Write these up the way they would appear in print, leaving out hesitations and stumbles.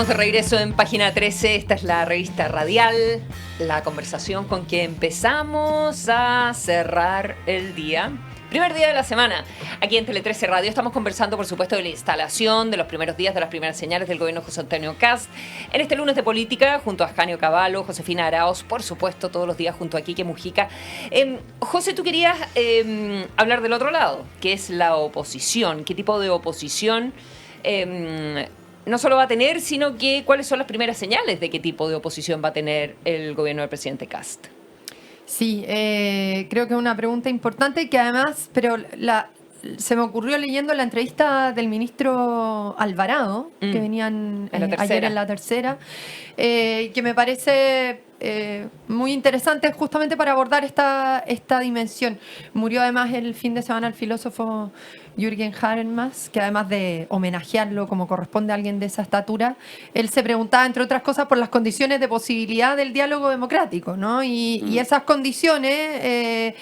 Estamos de regreso en Página 13, esta es la revista radial, la conversación con que empezamos a cerrar el día. Primer día de la semana, aquí en Tele 13 Radio. Estamos conversando, por supuesto, de la instalación, de los primeros días, de las primeras señales del gobierno de José Antonio Kast. En este lunes de política, junto a Janio Cavallo, Josefina Araoz, por supuesto, todos los días junto a Quique Mujica. José, tú querías hablar del otro lado, que es la oposición. ¿Qué tipo de oposición no solo va a tener, sino que cuáles son las primeras señales de qué tipo de oposición va a tener el gobierno del presidente Kast? Sí, creo que es una pregunta importante y que además, se me ocurrió leyendo la entrevista del ministro Alvarado, que venían ayer en la tercera, que me parece muy interesante justamente para abordar esta dimensión. Murió además el fin de semana el filósofo Jürgen Habermas, que además de homenajearlo como corresponde a alguien de esa estatura, él se preguntaba, entre otras cosas, por las condiciones de posibilidad del diálogo democrático, ¿no? Y esas condiciones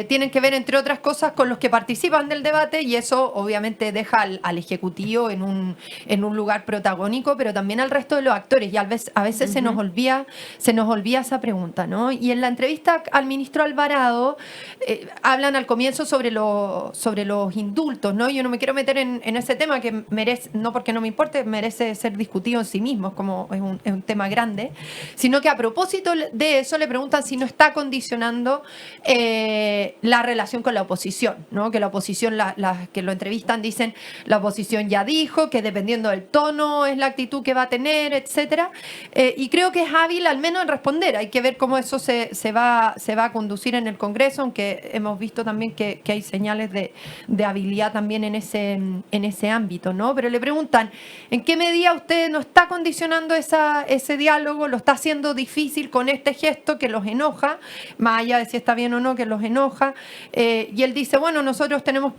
tienen que ver, entre otras cosas, con los que participan del debate, y eso obviamente deja al Ejecutivo en un lugar protagónico, pero también al resto de los actores, y a veces se nos olvida esa pregunta, ¿no? Y en la entrevista al ministro Alvarado hablan al comienzo sobre los indultos, ¿no? Yo no me quiero meter en ese tema que merece, no porque no me importe, merece ser discutido en sí mismo, es un tema grande, sino que a propósito de eso le preguntan si no está condicionando la relación con la oposición, ¿no? Que la oposición, que lo entrevistan, dicen la oposición ya dijo que dependiendo del tono es la actitud que va a tener, etcétera, y creo que es hábil al menos en responder. Hay que ver cómo eso se va a conducir en el Congreso, aunque hemos visto también que hay señales de habilidad también en ese ámbito, ¿no? Pero le preguntan, ¿en qué medida usted no está condicionando ese diálogo? ¿Lo está haciendo difícil con este gesto que los enoja? Más allá de si está bien o no, que los enoja. Y él dice, bueno, nosotros tenemos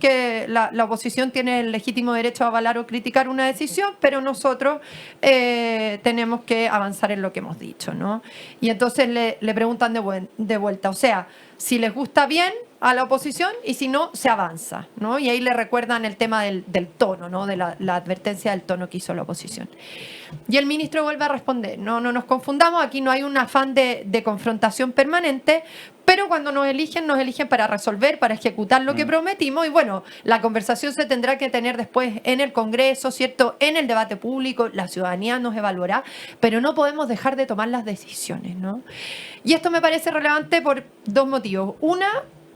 la oposición tiene el legítimo derecho a avalar o criticar una decisión, pero nosotros tenemos que avanzar en lo que hemos dicho, ¿no? Y entonces le preguntan de vuelta, o sea, si les gusta bien a la oposición y si no, se avanza, ¿no? Y ahí le recuerdan el tema del tono, ¿no? De la advertencia del tono que hizo la oposición. Y el ministro vuelve a responder, no nos confundamos, aquí no hay un afán de confrontación permanente, pero cuando nos eligen para resolver, para ejecutar lo que prometimos, y bueno, la conversación se tendrá que tener después en el Congreso, ¿cierto? En el debate público, la ciudadanía nos evaluará, pero no podemos dejar de tomar las decisiones, ¿no? Y esto me parece relevante por dos motivos. Una,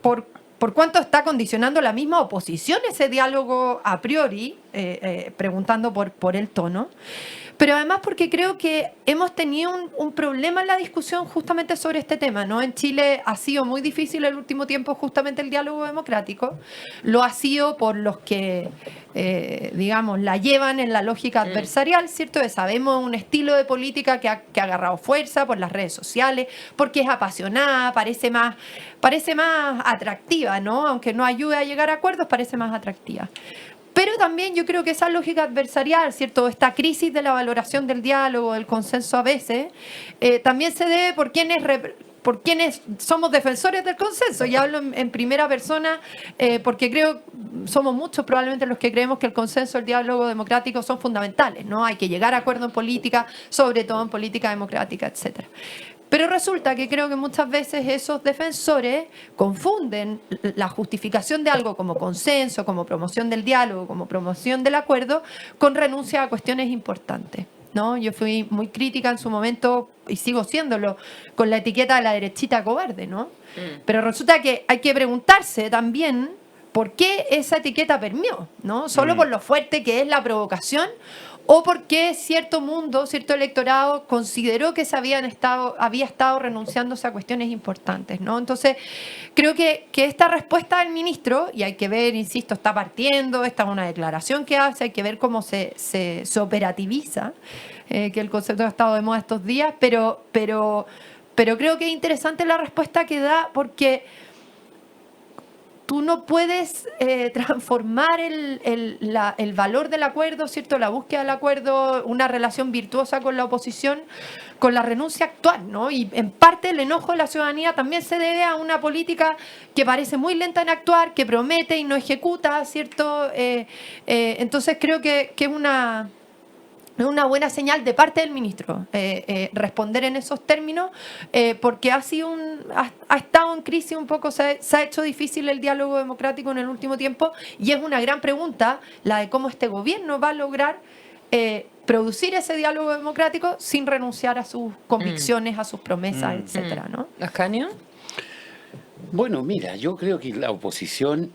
por cuánto está condicionando la misma oposición ese diálogo a priori, preguntando por el tono. Pero además porque creo que hemos tenido un problema en la discusión justamente sobre este tema, ¿no? En Chile ha sido muy difícil el último tiempo justamente el diálogo democrático. Lo ha sido por los que, digamos, la llevan en la lógica adversarial, ¿cierto? Sabemos un estilo de política que ha agarrado fuerza por las redes sociales, porque es apasionada, parece más atractiva, ¿no? Aunque no ayude a llegar a acuerdos, parece más atractiva. Pero también yo creo que esa lógica adversarial, ¿cierto? Esta crisis de la valoración del diálogo, del consenso a veces, también se debe por quienes somos defensores del consenso. Y hablo en primera persona porque creo, somos muchos probablemente los que creemos que el consenso, el diálogo democrático son fundamentales, ¿no? Hay que llegar a acuerdo en política, sobre todo en política democrática, etcétera. Pero resulta que creo que muchas veces esos defensores confunden la justificación de algo como consenso, como promoción del diálogo, como promoción del acuerdo, con renuncia a cuestiones importantes, ¿no? Yo fui muy crítica en su momento, y sigo siéndolo, con la etiqueta de la derechita cobarde, ¿no? Pero resulta que hay que preguntarse también por qué esa etiqueta permeó, ¿no? Solo por lo fuerte que es la provocación, o porque cierto mundo, cierto electorado consideró que había estado renunciándose a cuestiones importantes, ¿no? Entonces, creo que esta respuesta del ministro, y hay que ver, insisto, está partiendo, esta es una declaración que hace, hay que ver cómo se operativiza, que el concepto ha estado de moda estos días, pero creo que es interesante la respuesta que da, porque tú no puedes transformar el valor del acuerdo, ¿cierto? La búsqueda del acuerdo, una relación virtuosa con la oposición, con la renuncia actual, ¿no? Y en parte el enojo de la ciudadanía también se debe a una política que parece muy lenta en actuar, que promete y no ejecuta, ¿cierto? Entonces creo que es una buena señal de parte del ministro responder en esos términos, porque ha estado en crisis un poco, se ha hecho difícil el diálogo democrático en el último tiempo, y es una gran pregunta la de cómo este gobierno va a lograr producir ese diálogo democrático sin renunciar a sus convicciones, a sus promesas, etcétera, ¿no? ¿Ascanio? Bueno, mira, yo creo que la oposición,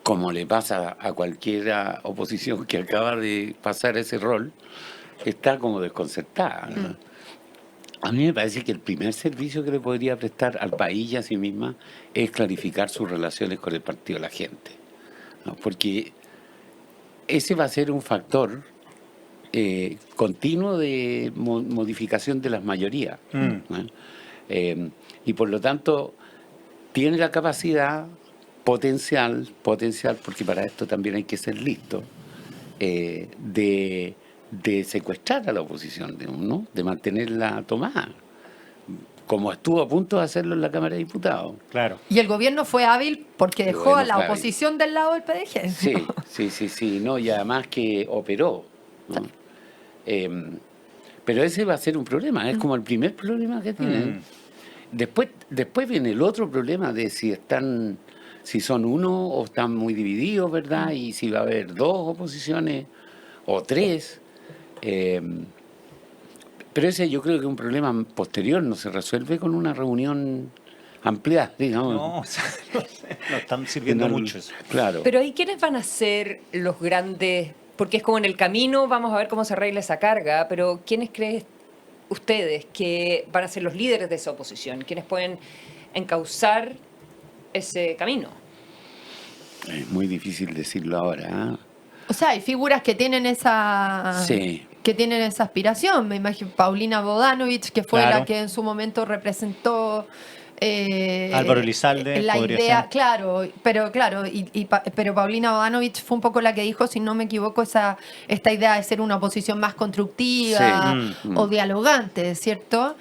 como le pasa a cualquier oposición que acaba de pasar ese rol, está como desconcertada, ¿no? A mí me parece que el primer servicio que le podría prestar al país y a sí misma es clarificar sus relaciones con el Partido de la Gente, ¿no? Porque ese va a ser un factor continuo de modificación de las mayorías, ¿no? Y por lo tanto tiene la capacidad potencial, porque para esto también hay que ser listo, de secuestrar a la oposición, ¿no? De mantenerla tomada, como estuvo a punto de hacerlo en la Cámara de Diputados. Claro. Y el gobierno fue hábil porque dejó a la oposición del lado del PDG. Sí, no, y además que operó, ¿no? Pero ese va a ser un problema, es como el primer problema que tienen. Después viene el otro problema de si son uno o están muy divididos, ¿verdad? Y si va a haber dos oposiciones o tres. Pero ese yo creo que es un problema posterior, no se resuelve con una reunión ampliada, digamos. No, o sea, no están sirviendo mucho eso. Claro. Pero ahí, ¿quiénes van a ser los grandes? Porque es como en el camino, vamos a ver cómo se arregla esa carga, pero ¿quiénes creen ustedes que van a ser los líderes de esa oposición? ¿Quiénes pueden encauzar ese camino? Es muy difícil decirlo ahora, ¿eh? O sea, hay figuras que tienen esa aspiración. Me imagino Paulina Bodanovich, que fue la que en su momento representó Álvaro Elizalde, la idea, ser. Pero Paulina Bodanovich fue un poco la que dijo, si no me equivoco, esta idea de ser una oposición más constructiva o dialogante, ¿cierto?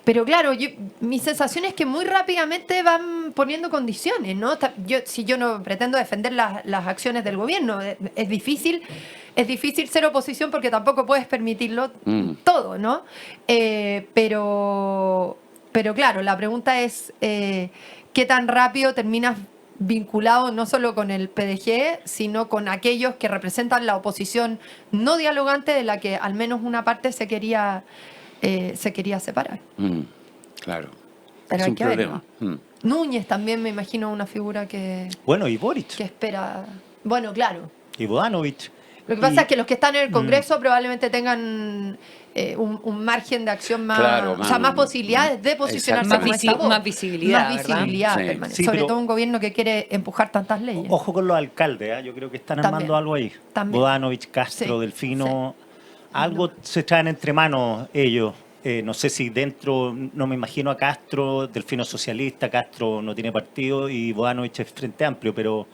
Pero claro, mi sensación es que muy rápidamente van poniendo condiciones, ¿no? Si yo no pretendo defender las acciones del gobierno, es difícil ser oposición porque tampoco puedes permitirlo todo, ¿no? Pero claro, la pregunta es ¿qué tan rápido terminas vinculado no solo con el PDG, sino con aquellos que representan la oposición no dialogante de la que al menos una parte se quería separar. Claro. Pero es hay un que problema. verlo. Núñez también me imagino una figura que... Bueno, y Boric. Que espera... Bueno, claro. Y Bodanovich. Lo que pasa es que los que están en el Congreso probablemente tengan un margen de acción más posibilidades de posicionarse más visibilidad, ¿verdad? Sí, sobre todo un gobierno que quiere empujar tantas leyes. Ojo con los alcaldes, ¿eh? Yo creo que están armando algo ahí. Bodanovich, Castro, Delfino, algo se traen entre manos ellos. No sé si dentro, no me imagino a Castro, Delfino socialista, Castro no tiene partido y Bodanovich es Frente Amplio, pero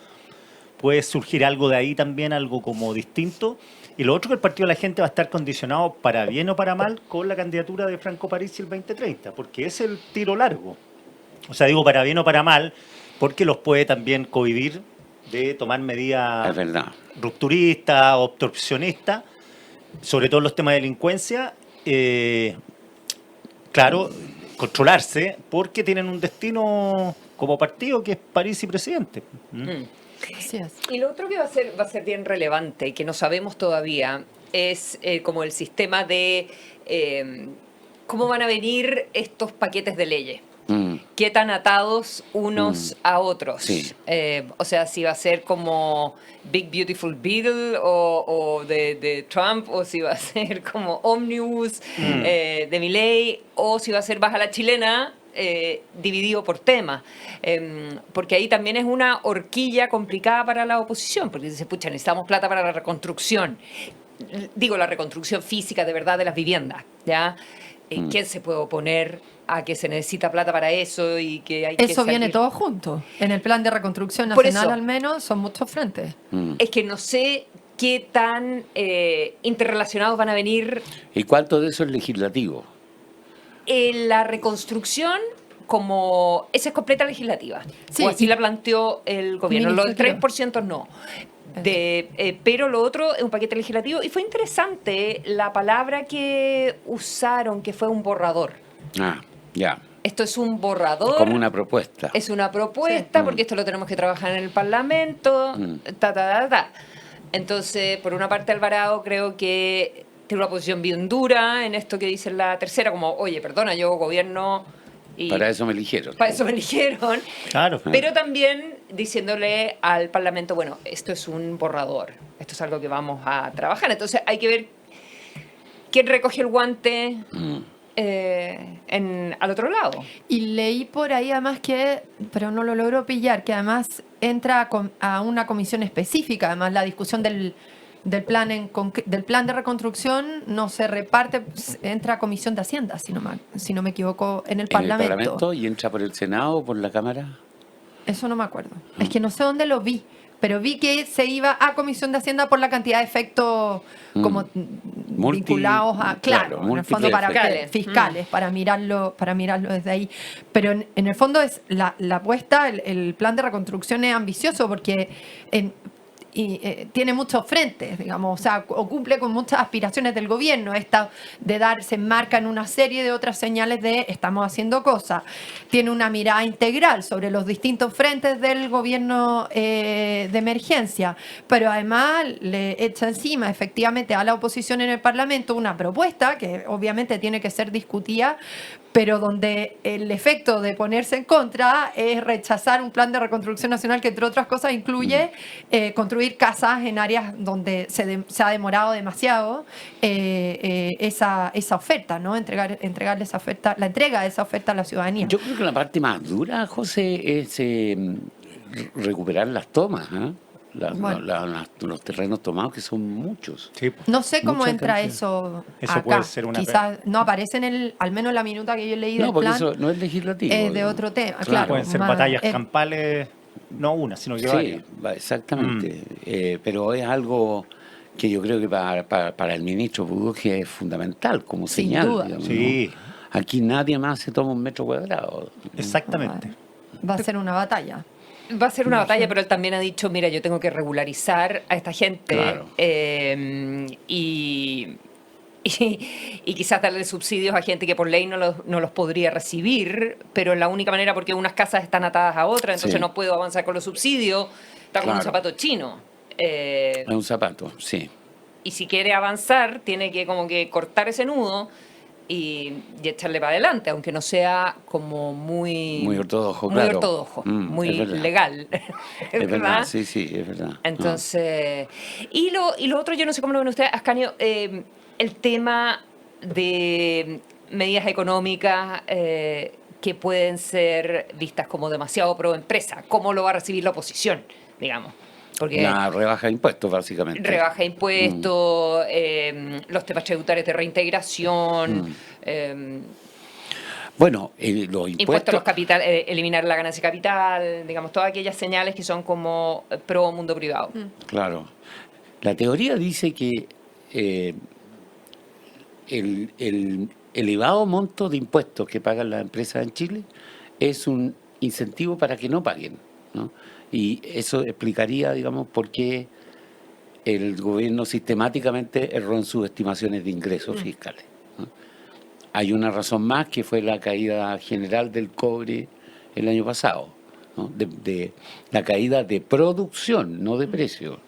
puede surgir algo de ahí también, algo como distinto. Y lo otro, que el Partido de la Gente va a estar condicionado para bien o para mal con la candidatura de Franco Parisi el 2030, porque es el tiro largo. O sea, digo para bien o para mal, porque los puede también cohibir de tomar medidas rupturistas o obstruccionistas, sobre todo en los temas de delincuencia. Claro, controlarse, porque tienen un destino como partido que es Parisi presidente. Así es. Y lo otro que va a ser bien relevante y que no sabemos todavía es como el sistema de cómo van a venir estos paquetes de leyes. ¿Qué tan atados unos a otros? Sí. O sea, si va a ser como Big Beautiful Bill o de Trump, o si va a ser como Omnibus de Milei, o si va a ser Baja la Chilena, dividido por temas. Porque ahí también es una horquilla complicada para la oposición, porque dice, pucha, necesitamos plata para la reconstrucción. Digo, la reconstrucción física de verdad de las viviendas, ¿ya? ¿Quién se puede oponer a que se necesita plata para eso y que hay eso que viene todo junto? En el plan de reconstrucción nacional al menos son muchos frentes. Es que no sé qué tan interrelacionados van a venir. ¿Y cuánto de eso es legislativo? La reconstrucción, esa es completa legislativa. Sí, o así la planteó el gobierno. Lo del 3% no. Pero lo otro es un paquete legislativo y fue interesante la palabra que usaron, que fue un borrador. Ya. Esto es un borrador. Como una propuesta. Es una propuesta, porque esto lo tenemos que trabajar en el Parlamento. Entonces, por una parte, Alvarado creo que tiene una posición bien dura en esto que dice la tercera, como, oye, perdona, yo gobierno... Y para eso me eligieron. Para eso me eligieron. Claro. Pero también diciéndole al Parlamento, bueno, esto es un borrador, esto es algo que vamos a trabajar. Entonces hay que ver quién recoge el guante al otro lado. Y leí por ahí además que, pero no lo logro pillar, que además entra a una comisión específica, además la discusión del plan de reconstrucción no se reparte, entra a Comisión de Hacienda, si no me equivoco, en el Parlamento. ¿En el Parlamento y entra por el Senado o por la Cámara? Eso no me acuerdo. Es que no sé dónde lo vi, pero vi que se iba a Comisión de Hacienda por la cantidad de efectos como vinculados a, claro, en el fondo para fiscales, para mirarlo desde ahí. Pero en el fondo es la apuesta, el plan de reconstrucción es ambicioso porque tiene muchos frentes, digamos, o cumple con muchas aspiraciones del gobierno. Esta se enmarca en una serie de otras señales de estamos haciendo cosas. Tiene una mirada integral sobre los distintos frentes del gobierno de emergencia, pero además le echa encima efectivamente a la oposición en el Parlamento una propuesta que obviamente tiene que ser discutida, pero donde el efecto de ponerse en contra es rechazar un plan de reconstrucción nacional que, entre otras cosas, incluye construir casas en áreas donde se ha demorado demasiado esa oferta, ¿no? Entregarle esa oferta, la entrega de esa oferta a la ciudadanía. Yo creo que la parte más dura, José, es recuperar las tomas, ¿eh? Los terrenos tomados, que son muchos. Sí. No sé cómo entra eso acá. Puede ser una... Quizás no aparece al menos la minuta que yo leí del plan. No, porque eso no es legislativo. Es de otro tema, claro. Pueden ser batallas campales, no una, sino que varias. Sí, exactamente. Pero es algo que yo creo que para el ministro Budge es fundamental como señal. Sin duda. Digamos, Sí. ¿no? Aquí nadie más se toma un metro cuadrado. Exactamente. Va a ser una batalla. Va a ser una batalla, pero él también ha dicho, mira, yo tengo que regularizar a esta gente. Claro. Y quizás darle subsidios a gente que por ley no los podría recibir, pero es la única manera porque unas casas están atadas a otras, entonces no puedo avanzar con los subsidios. Está como un zapato chino. Es un zapato, sí. Y si quiere avanzar, tiene que como que cortar ese nudo y echarle para adelante, aunque no sea como muy ortodoxo, muy ortodoxo, muy legal. Es verdad, sí, es verdad. Entonces, y lo otro, yo no sé cómo lo ven ustedes, Ascanio, el tema de medidas económicas que pueden ser vistas como demasiado pro empresa. ¿Cómo lo va a recibir la oposición, digamos? Porque una rebaja de impuestos, básicamente. Rebaja de impuestos, los temas tributarios de reintegración. Bueno, los impuestos... a los capital, eliminar la ganancia de capital, digamos, todas aquellas señales que son como pro mundo privado. Claro. La teoría dice que el elevado monto de impuestos que pagan las empresas en Chile es un incentivo para que no paguen, ¿no? Y eso explicaría, digamos, por qué el gobierno sistemáticamente erró en sus estimaciones de ingresos fiscales, ¿no? Hay una razón más, que fue la caída general del cobre el año pasado, ¿no? De la caída de producción, no de precio.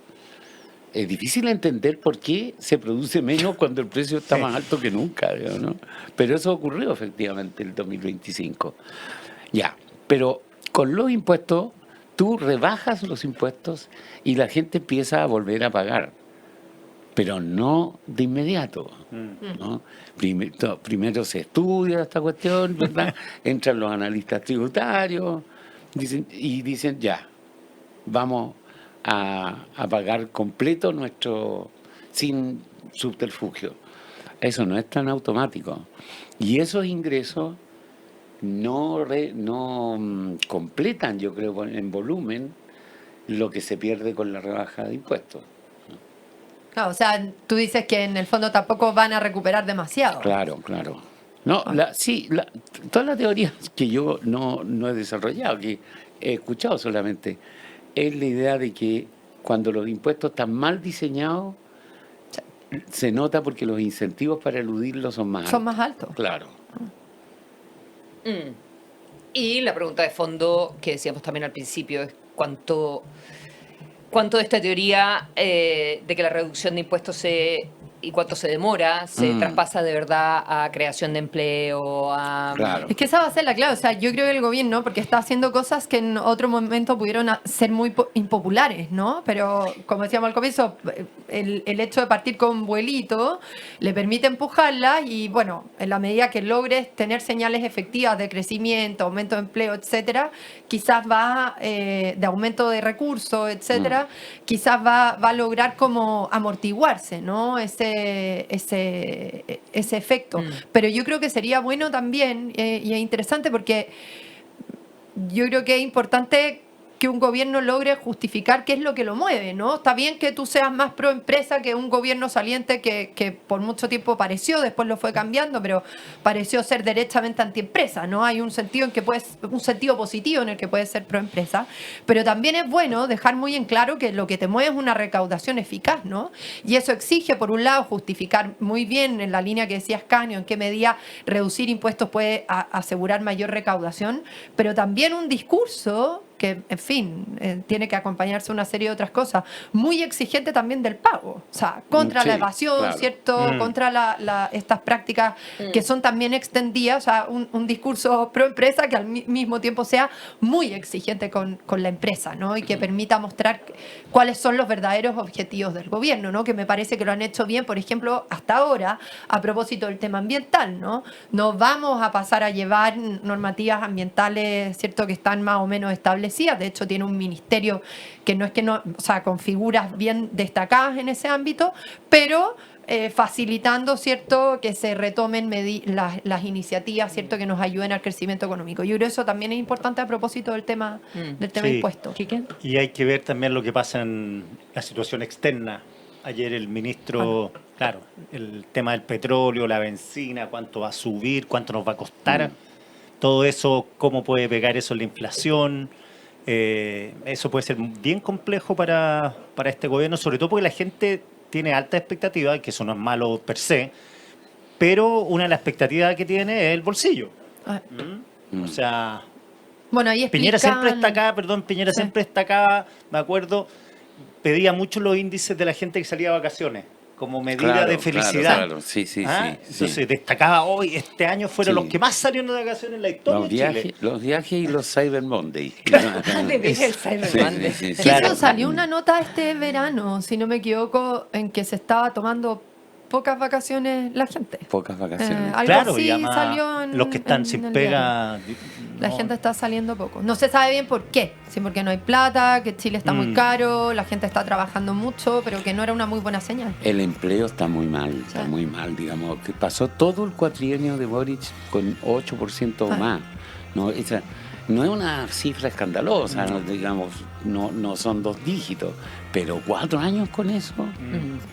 Es difícil entender por qué se produce menos cuando el precio está más alto que nunca, ¿no? Pero eso ocurrió efectivamente en el 2025. Ya, pero con los impuestos, tú rebajas los impuestos y la gente empieza a volver a pagar, pero no de inmediato, ¿no? Primero se estudia esta cuestión, ¿verdad? Entran los analistas tributarios dicen ya, vamos a pagar completo sin subterfugio. Eso no es tan automático. Y esos ingresos no completan, yo creo, en volumen lo que se pierde con la rebaja de impuestos. Claro, o sea, tú dices que en el fondo tampoco van a recuperar demasiado. Claro. No, todas las teorías que yo no he desarrollado, que he escuchado solamente, es la idea de que cuando los impuestos están mal diseñados, se nota porque los incentivos para eludirlos son más altos. Son más altos. Claro. Y la pregunta de fondo que decíamos también al principio es cuánto de esta teoría de que la reducción de impuestos y cuánto se demora, se traspasa de verdad a creación de empleo, Claro. Es que esa va a ser la clave. O sea, yo creo que el gobierno, porque está haciendo cosas que en otro momento pudieron ser muy impopulares, ¿no? Pero, como decíamos al comienzo, el hecho de partir con vuelito le permite empujarla y, bueno, en la medida que logres tener señales efectivas de crecimiento, aumento de empleo, etcétera, quizás va, de aumento de recursos, etcétera, quizás va a lograr como amortiguarse, ¿no? Ese efecto. Pero yo creo que sería bueno también, y es interesante porque yo creo que es importante que un gobierno logre justificar qué es lo que lo mueve, ¿no? Está bien que tú seas más pro empresa que un gobierno saliente que por mucho tiempo pareció, después lo fue cambiando, pero pareció ser derechamente antiempresa, ¿no? Hay un sentido un sentido positivo en el que puedes ser pro empresa, pero también es bueno dejar muy en claro que lo que te mueve es una recaudación eficaz, ¿no? Y eso exige, por un lado, justificar muy bien en la línea que decías, Canio, en qué medida reducir impuestos puede asegurar mayor recaudación, pero también un discurso que, en fin, tiene que acompañarse de una serie de otras cosas, muy exigente también del pago, o sea, contra la evasión, claro, ¿cierto? Contra estas prácticas que son también extendidas, o sea, un discurso pro empresa que al mismo tiempo sea muy exigente con la empresa, ¿no? Y que permita mostrar cuáles son los verdaderos objetivos del gobierno, ¿no? Que me parece que lo han hecho bien, por ejemplo, hasta ahora, a propósito del tema ambiental, ¿no? No vamos a pasar a llevar normativas ambientales, ¿cierto?, que están más o menos establecidas. De hecho, tiene un ministerio que no, o sea, con figuras bien destacadas en ese ámbito, pero facilitando, ¿cierto?, que se retomen las iniciativas, ¿cierto?, que nos ayuden al crecimiento económico. Yo creo que eso también es importante a propósito del tema impuestos. Y hay que ver también lo que pasa en la situación externa. Ayer el ministro, claro, el tema del petróleo, la benzina, cuánto va a subir, cuánto nos va a costar, todo eso, cómo puede pegar eso en la inflación. Eso puede ser bien complejo para este gobierno, sobre todo porque la gente tiene alta expectativa, que eso no es malo per se, pero una de las expectativas que tiene es el bolsillo. O sea, bueno, ahí Piñera siempre está acá, me acuerdo, pedía mucho los índices de la gente que salía de vacaciones como medida de felicidad. Claro. Sí. Entonces destacaba hoy, este año fueron los que más salieron de vacaciones en la historia de Chile. Los viajes y los Cyber Monday. El Cyber Monday. Eso salió una nota este verano, si no me equivoco, en que se estaba tomando pocas vacaciones la gente. Pocas vacaciones. Algo así salió los que están sin pega. La gente está saliendo poco. No se sabe bien por qué. Sí, porque no hay plata, que Chile está muy caro, la gente está trabajando mucho, pero que no era una muy buena señal. El empleo está muy mal, digamos. Que pasó todo el cuatrienio de Boric con 8% o más. No, esa no es una cifra escandalosa, digamos, no son 2 dígitos, pero 4 años con eso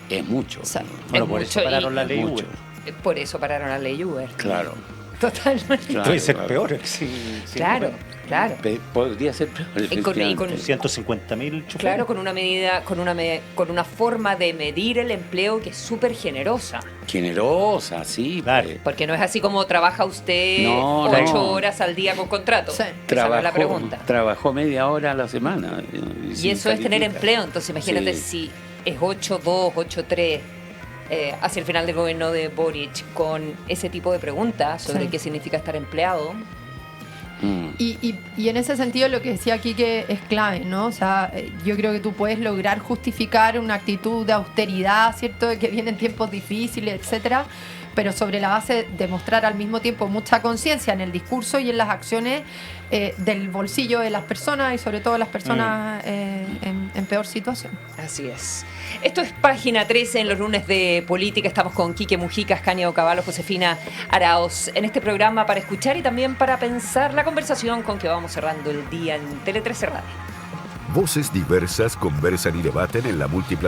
es mucho. Bueno, por eso pararon la ley Uber. Por eso pararon la ley Uber. Claro. Totalmente. Puede ser peor. Claro. Podría ser peor. Con 150.000 choferes. Claro, con una medida, con una forma de medir el empleo que es súper generosa. Generosa, sí. Claro. Porque no es así como trabaja usted 8 horas al día con contrato. Sí. Esa no es la pregunta. Trabajó media hora a la semana. Y eso es tener empleo. Entonces imagínate si es 8-2, 8-3... hacia el final del gobierno de Boric, con ese tipo de preguntas sobre qué significa estar empleado. Y en ese sentido lo que decía aquí que es clave, ¿no? O sea, yo creo que tú puedes lograr justificar una actitud de austeridad, ¿cierto? De que vienen tiempos difíciles, etcétera, pero sobre la base de mostrar al mismo tiempo mucha conciencia en el discurso y en las acciones del bolsillo de las personas y sobre todo las personas en peor situación. Así es. Esto es Página 13 en los lunes de política. Estamos con Quique Mujica, Canio Cavallo, Josefina Araoz en este programa para escuchar y también para pensar la conversación con que vamos cerrando el día en Tele 13 Radio. Voces diversas conversan y debaten en la múltiple